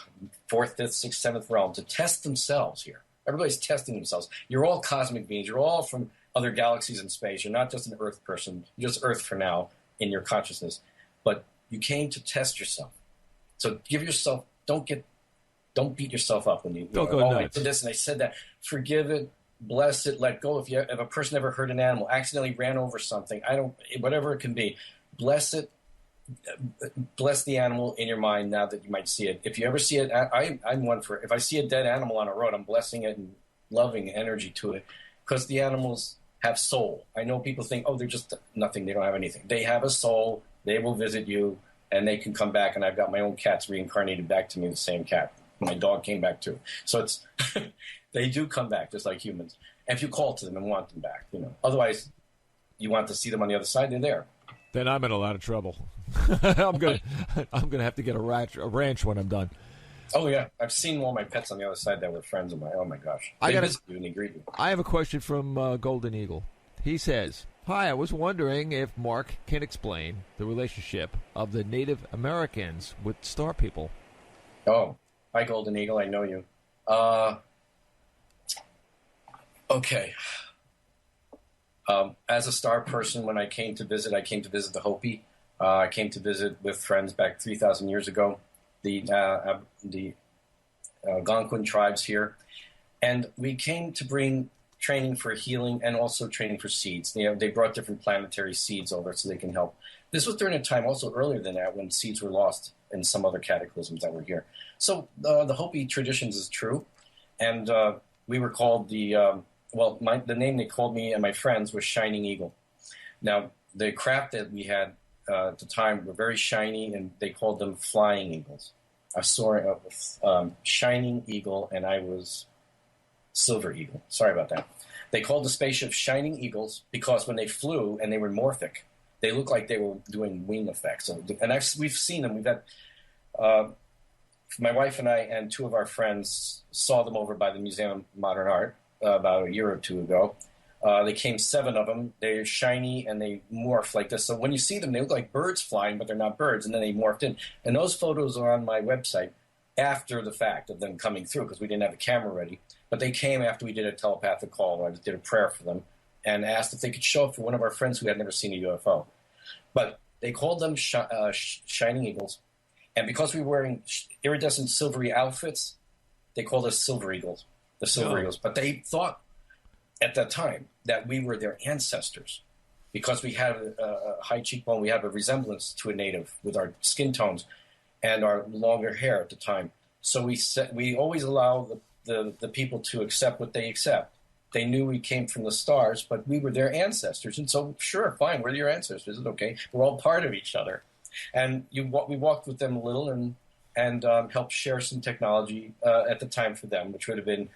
4th, 5th, 6th, 7th realm to test themselves here. Everybody's testing themselves. You're all cosmic beings. You're all from other galaxies in space. You're not just an Earth person. You're just Earth for now in your consciousness. But you came to test yourself. So give yourself, don't beat yourself up when you don't go nuts. I did this and I said that. Forgive it, bless it, let go. If a person ever hurt an animal, accidentally ran over something, whatever it can be, bless it, bless the animal in your mind now that you might see it. If you ever see it, I'm one for, if I see a dead animal on a road, I'm blessing it and loving energy to it because the animals have soul. I know people think, they're just nothing. They don't have anything. They have a soul. They will visit you and they can come back. And I've got my own cats reincarnated back to me, the same cat. My dog came back too. So it's They do come back just like humans. And if you call to them and want them back, Otherwise, you want to see them on the other side, they're there. Then I'm in a lot of trouble. I'm gonna have to get a ranch when I'm done. Oh yeah, I've seen all my pets on the other side that were friends of mine. Oh my gosh, they visit you and they greet you. I have a question from Golden Eagle. He says, "Hi, I was wondering if Mark can explain the relationship of the Native Americans with star people." Oh, hi Golden Eagle, I know you. Okay. As a star person, when I came to visit the Hopi. I came to visit with friends back 3,000 years ago, the Algonquin tribes here. And we came to bring training for healing and also training for seeds. They brought different planetary seeds over so they can help. This was during a time also earlier than that when seeds were lost in some other cataclysms that were here. So the Hopi traditions is true. And we were called the name they called me and my friends was Shining Eagle. Now, the craft that we had at the time were very shiny, and they called them Flying Eagles. I saw Shining Eagle, and I was Silver Eagle. Sorry about that. They called the spaceship Shining Eagles because when they flew and they were morphic, they looked like they were doing wing effects. And we've seen them. We've had my wife and I and two of our friends saw them over by the Museum of Modern Art about a year or two ago. They came 7 of them. They're shiny and they morph like this. So when you see them, they look like birds flying, but they're not birds. And then they morphed in. And those photos are on my website after the fact of them coming through because we didn't have a camera ready. But they came after we did a telepathic call. I did a prayer for them and asked if they could show up for one of our friends who had never seen a UFO. But they called them Shining Eagles. And because we were wearing iridescent silvery outfits, they called us Silver Eagles, the Silver Eagles. But they thought at that time that we were their ancestors because we had a high cheekbone. We have a resemblance to a native with our skin tones and our longer hair at the time. So we always allow the people to accept what they accept. They knew we came from the stars, but we were their ancestors. And so, sure, fine, we're your ancestors. It's okay. We're all part of each other. And we walked with them a little and helped share some technology at the time for them, which would have been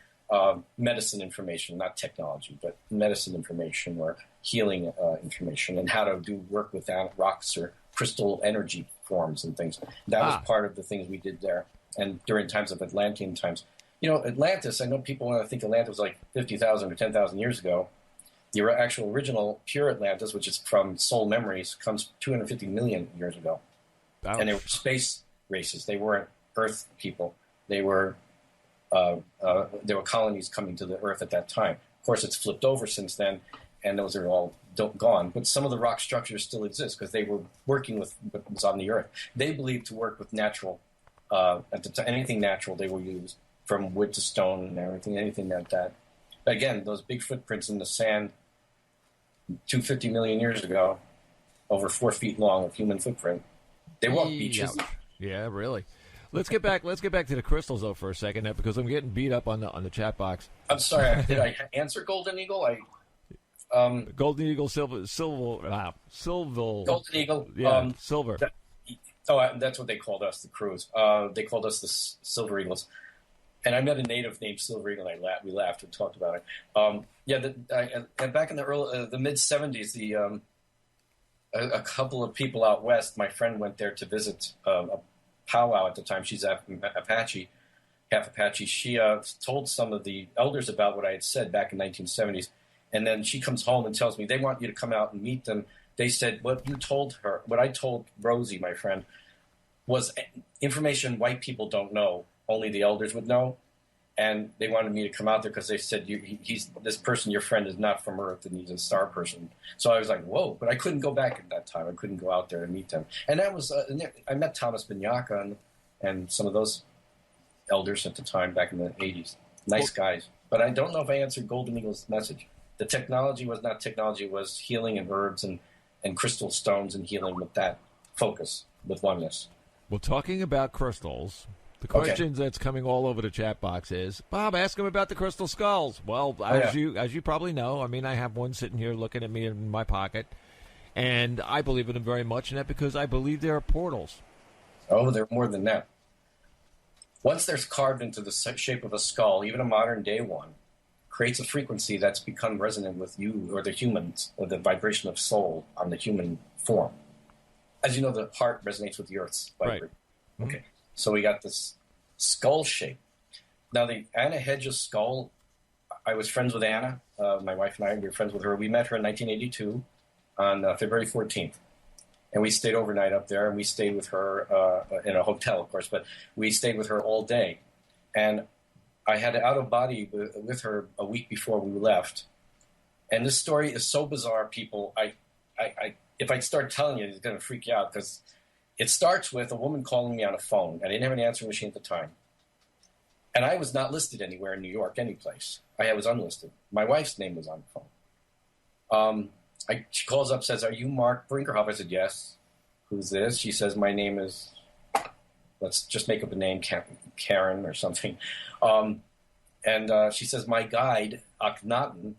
medicine information, not technology, but medicine information or healing information and how to do work with rocks or crystal energy forms and things. That was part of the things we did there. And during times of Atlantean times. Atlantis, I know people want to think Atlantis was like 50,000 or 10,000 years ago. The actual original pure Atlantis, which is from soul memories, comes 250 million years ago. Ouch. And they were space races. They weren't Earth people. They were colonies coming to the Earth at that time. Of course, it's flipped over since then, and those are all gone. But some of the rock structures still exist because they were working with what was on the Earth. They believed to work with natural, at the time, anything natural they will use, from wood to stone and everything, anything like that. Again, those big footprints in the sand 250 million years ago, over 4 feet long of human footprint. They walk beaches. Yeah, really. Let's get back to the crystals though for a second, because I'm getting beat up on the chat box. I'm sorry. Did I answer Golden Eagle? Golden Eagle, silver. Golden Eagle, yeah, silver. That's what they called us, the crews. They called us the Silver Eagles. And I met a native named Silver Eagle, and we laughed and talked about it. And back in the mid '70s, a couple of people out west, my friend went there to visit a powwow at the time. She's Apache, half Apache. She told some of the elders about what I had said back in 1970s, and then she comes home and tells me they want you to come out and meet them. They said what I told Rosie, my friend, was information white people don't know. Only the elders would know, and they wanted me to come out there because they said he's this person, your friend, is not from Earth, and he's a star person. So I was like, whoa! But I couldn't go back at that time. I couldn't go out there and meet them. And that was I met Thomas Binyaka and some of those elders at the time back in the '80s. Nice guys. But I don't know if I answered Golden Eagle's message. The technology was not technology; it was healing and herbs and crystal stones and healing with that focus, with oneness. Well, talking about crystals. The questions that's coming all over the chat box is, Bob, ask him about the crystal skulls. Well, as you probably know, I mean, I have one sitting here looking at me in my pocket, and I believe in them very much, and that because I believe they are portals. Oh, they're more than that. Once they're carved into the shape of a skull, even a modern day one, creates a frequency that's become resonant with you or the humans, or the vibration of soul on the human form. As you know, the heart resonates with the earth's vibration. Right. Okay, so we got this skull shape. Now, the Anna Hedges skull, I was friends with Anna, my wife and I, we were friends with her. We met her in 1982 on February 14th. And we stayed overnight up there, and we stayed with her in a hotel, of course, but we stayed with her all day. And I had an out-of-body with her a week before we left. And this story is so bizarre, people. If I start telling you, it's going to freak you out, because it starts with a woman calling me on a phone. I didn't have an answering machine at the time. And I was not listed anywhere in New York, any place. I was unlisted. My wife's name was on the phone. She calls up, says, "Are you Marc Brinkerhoff?" I said, "Yes." "Who's this?" She says, "My name is," let's just make up a name, Karen or something. And she says, "My guide, Akhenaten,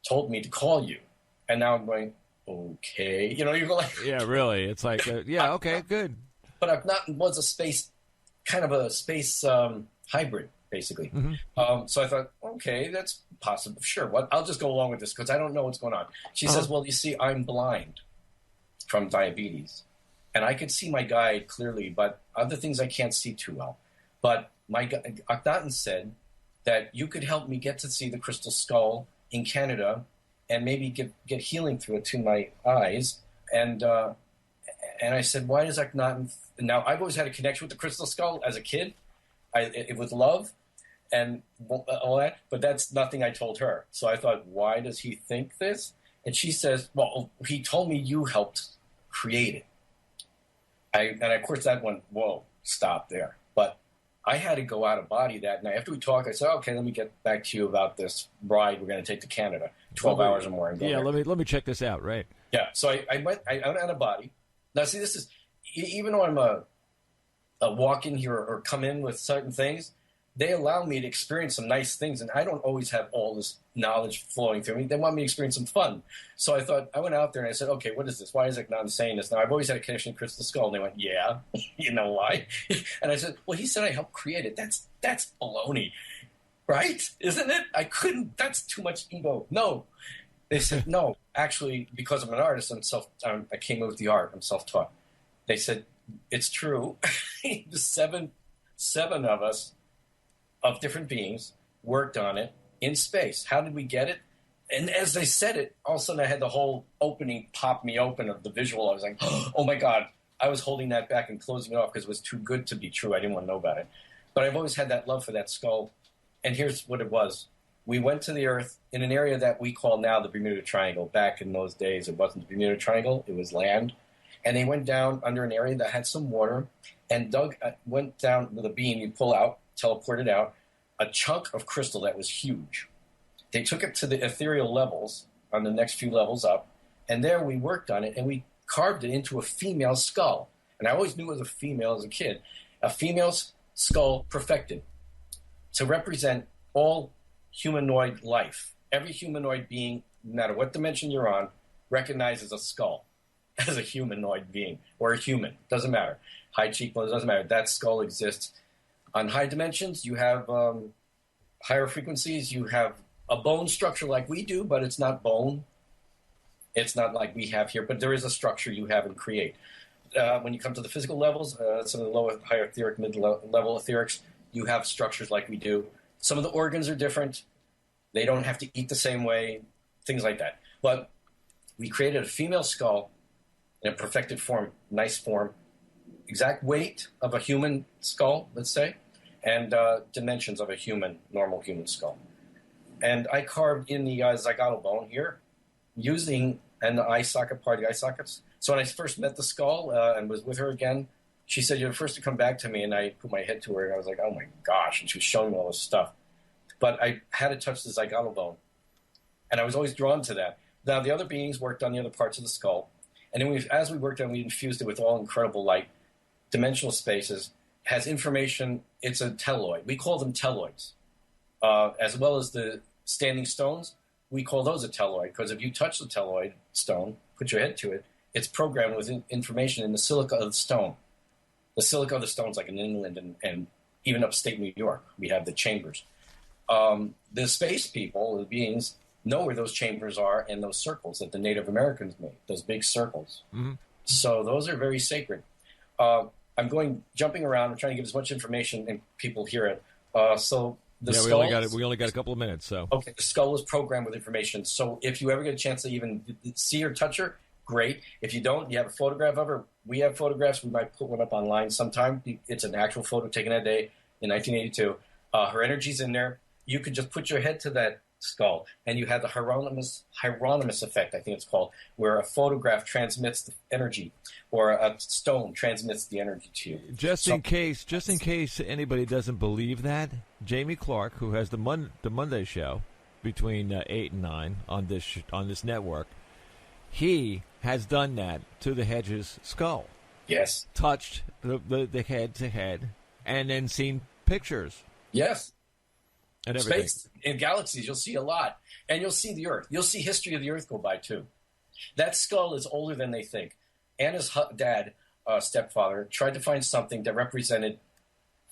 told me to call you." And now I'm going, okay. You know, you're like... Yeah, really. It's like, yeah, okay, good. But Akhenaten was a space, kind of a space hybrid, basically. Mm-hmm. So I thought, okay, that's possible. Sure, I'll just go along with this because I don't know what's going on. She says, "Well, you see, I'm blind from diabetes, and I could see my guide clearly, but other things I can't see too well. But Akhenaten said that you could help me get to see the crystal skull in Canada and maybe get healing through it to my eyes." And I said, "Why does Akhenaten..." Now, I've always had a connection with the crystal skull as a kid, with love and all that, but that's nothing I told her. So I thought, why does he think this? And she says, "Well, he told me you helped create it." And of course that went, whoa, stop there. But I had to go out of body that night. After we talked, I said, "Okay, let me get back to you about this ride we're going to take to Canada, 12 hours or more." And yeah, let me check this out, right? Yeah, so I went out of body. Now, see, this is, even though I'm a walk in here or come in with certain things, they allow me to experience some nice things, and I don't always have all this knowledge flowing through me. They want me to experience some fun. So I thought, I went out there and I said, "Okay, what is this? Why is Akhenaten saying this?" Now, I've always had a connection to Crystal Skull, and they went, "Yeah, you know why?" And I said, "Well, he said I helped create it." That's baloney, right? Isn't it? That's too much ego. No. They said, "No, actually, because I'm an artist, I came up with the art. I'm self-taught." They said, "It's true." The seven of us, of different beings, worked on it in space. How did we get it? And as they said it, all of a sudden I had the whole opening pop me open of the visual. I was like, oh my God. I was holding that back and closing it off because it was too good to be true. I didn't want to know about it. But I've always had that love for that skull. And here's what it was. We went to the Earth in an area that we call now the Bermuda Triangle. Back in those days, it wasn't the Bermuda Triangle. It was land. And they went down under an area that had some water and went down with a beam you pull out, teleported out, a chunk of crystal that was huge. They took it to the ethereal levels, on the next few levels up, and there we worked on it, and we carved it into a female skull. And I always knew it was a female as a kid. A female's skull perfected to represent all humanoid life. Every humanoid being, no matter what dimension you're on, recognizes a skull as a humanoid being, or a human. Doesn't matter. High cheekbones, doesn't matter. That skull exists. On high dimensions, you have higher frequencies. You have a bone structure like we do, but it's not bone. It's not like we have here, but there is a structure you have and create. When you come to the physical levels, some of the lower, higher etheric, mid-level etherics, you have structures like we do. Some of the organs are different. They don't have to eat the same way, things like that. But we created a female skull in a perfected form, nice form, exact weight of a human skull, let's say, and dimensions of a normal human skull. And I carved in the zygotal bone here, using the eye socket, part of the eye sockets. So when I first met the skull and was with her again, she said, "You're the first to come back to me," and I put my head to her, and I was like, oh my gosh, and she was showing me all this stuff. But I had to touch the zygotal bone, and I was always drawn to that. Now, the other beings worked on the other parts of the skull, and then as we worked on it, we infused it with all incredible light, dimensional spaces, has information. It's a telloid. We call them telloids, as well as the standing stones. We call those a telloid because if you touch the telloid stone, put your head to it, it's programmed with information in the silica of the stone. The silica of the stone is like in England and even upstate New York. We have the chambers. The space people, the beings, know where those chambers are and those circles that the Native Americans made, those big circles. Mm-hmm. So those are very sacred. I'm jumping around. I'm trying to give as much information and people hear it. So the skull, we only got a couple of minutes. So okay, the skull is programmed with information. So if you ever get a chance to even see or touch her, great. If you don't, you have a photograph of her. We have photographs. We might put one up online sometime. It's an actual photo taken that day in 1982. Her energy's in there. You could just put your head to that skull, and you have the Hieronymus effect, I think it's called, where a photograph transmits the energy, or a stone transmits the energy to you. Just in case anybody doesn't believe that, Jamie Clark, who has the Monday show between 8 and 9 on this network, he has done that to the Hedges skull. Yes. Touched the head to head, and then seen pictures. Yes. And everything. Space in galaxies, you'll see a lot. And you'll see the Earth. You'll see history of the Earth go by, too. That skull is older than they think. Anna's dad, stepfather, tried to find something that represented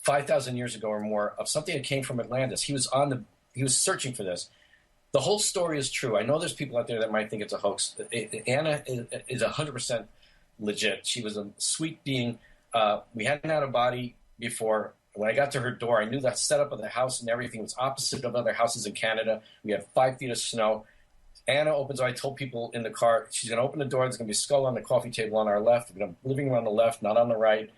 5,000 years ago or more of something that came from Atlantis. He was searching for this. The whole story is true. I know there's people out there that might think it's a hoax. Anna is 100% legit. She was a sweet being. We hadn't had a body before. When I got to her door, I knew the setup of the house and everything was opposite of other houses in Canada. We had 5 feet of snow. Anna opens, I told people in the car, she's going to open the door. There's going to be a skull on the coffee table on our left. We're going to be living room on the left, not on the right.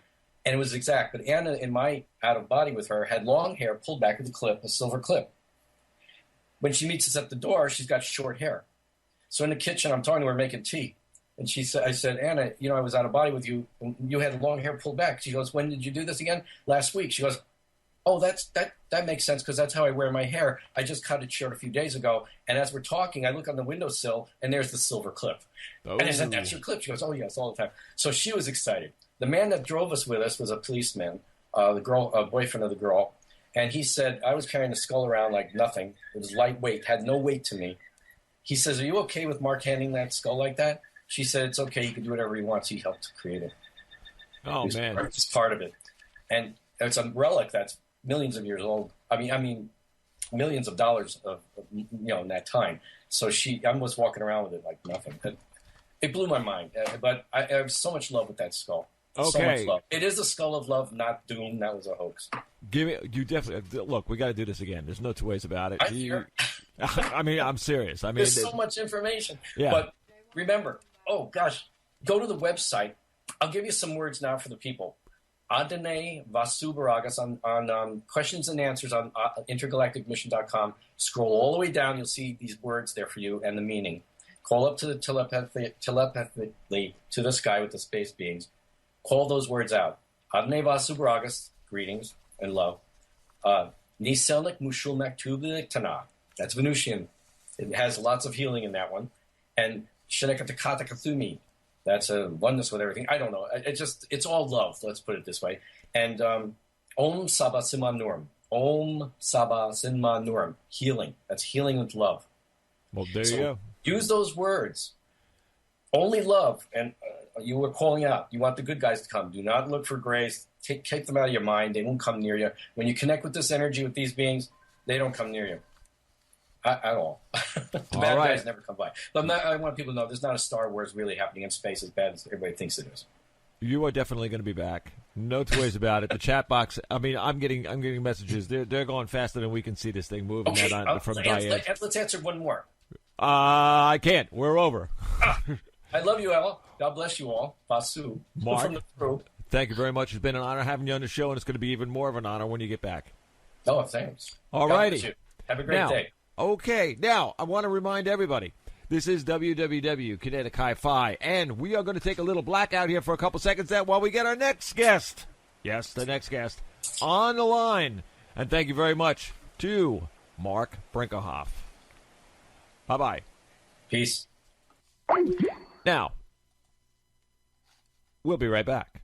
And it was exact. But Anna, in my out-of-body with her, had long hair pulled back with a clip, a silver clip. When she meets us at the door, she's got short hair. So in the kitchen, I'm talking to her making tea. And I said, Anna, I was out of body with you. And you had long hair pulled back. She goes, when did you do this again? Last week. She goes, oh, that makes sense because that's how I wear my hair. I just cut it short a few days ago. And as we're talking, I look on the windowsill, and there's the silver clip. Oh. And I said, that's your clip. She goes, oh, yes, all the time. So she was excited. The man that drove us with us was a policeman, the boyfriend of the girl. And he said, I was carrying the skull around like nothing. It was lightweight, had no weight to me. He says, are you okay with Mark handling that skull like that? She said, it's okay. He can do whatever he wants. He helped create it. Oh, man. It's part of it. And it's a relic that's millions of years old. I mean, millions of dollars in that time. So I was walking around with it like nothing. It blew my mind. But I have so much love with that skull. Okay. So much love. It is a skull of love, not doom. That was a hoax. You definitely look. We got to do this again. There's no two ways about it. I mean, I'm serious. There's so much information. Yeah. But remember, oh gosh, go to the website. I'll give you some words now for the people. Adene Vasubaragas on questions and answers on intergalacticmission.com. Scroll all the way down. You'll see these words there for you and the meaning. Call up to the telepathically to this guy with the space beings. Call those words out. Adene Vasubaragas, greetings and love. Niselnik Mushul Maktubik Tana. That's Venusian. It has lots of healing in that one. And Shenekatakata Kathumi. That's a oneness with everything. I don't know. It's all love. Let's put it this way. And Om Sabah Sinma Nurum. Om Sabah Sinma Nurum. Healing. That's healing with love. Well, there you go. Use those words. Only love. And you were calling out. You want the good guys to come. Do not look for grace. Take them out of your mind. They won't come near you. When you connect with this energy, with these beings, they don't come near you. At all. The bad guys never come by. But I want people to know there's not a Star Wars really happening in space as bad as everybody thinks it is. You are definitely going to be back. No two ways about it. The chat box. I mean, I'm getting messages. They're going faster than we can see this thing moving. Okay, from let's answer one more. I can't. We're over. I love you all. God bless you all. Basu. Mark, from the crew. Thank you very much. It's been an honor having you on the show, and it's going to be even more of an honor when you get back. Oh, thanks. All righty. Have a great day. Okay, now I want to remind everybody, this is WWW Kinetic Hi-Fi, and we are going to take a little blackout here for a couple seconds while we get our next guest. Yes, the next guest on the line. And thank you very much to Marc Brinkerhoff. Bye-bye. Peace. Now, we'll be right back.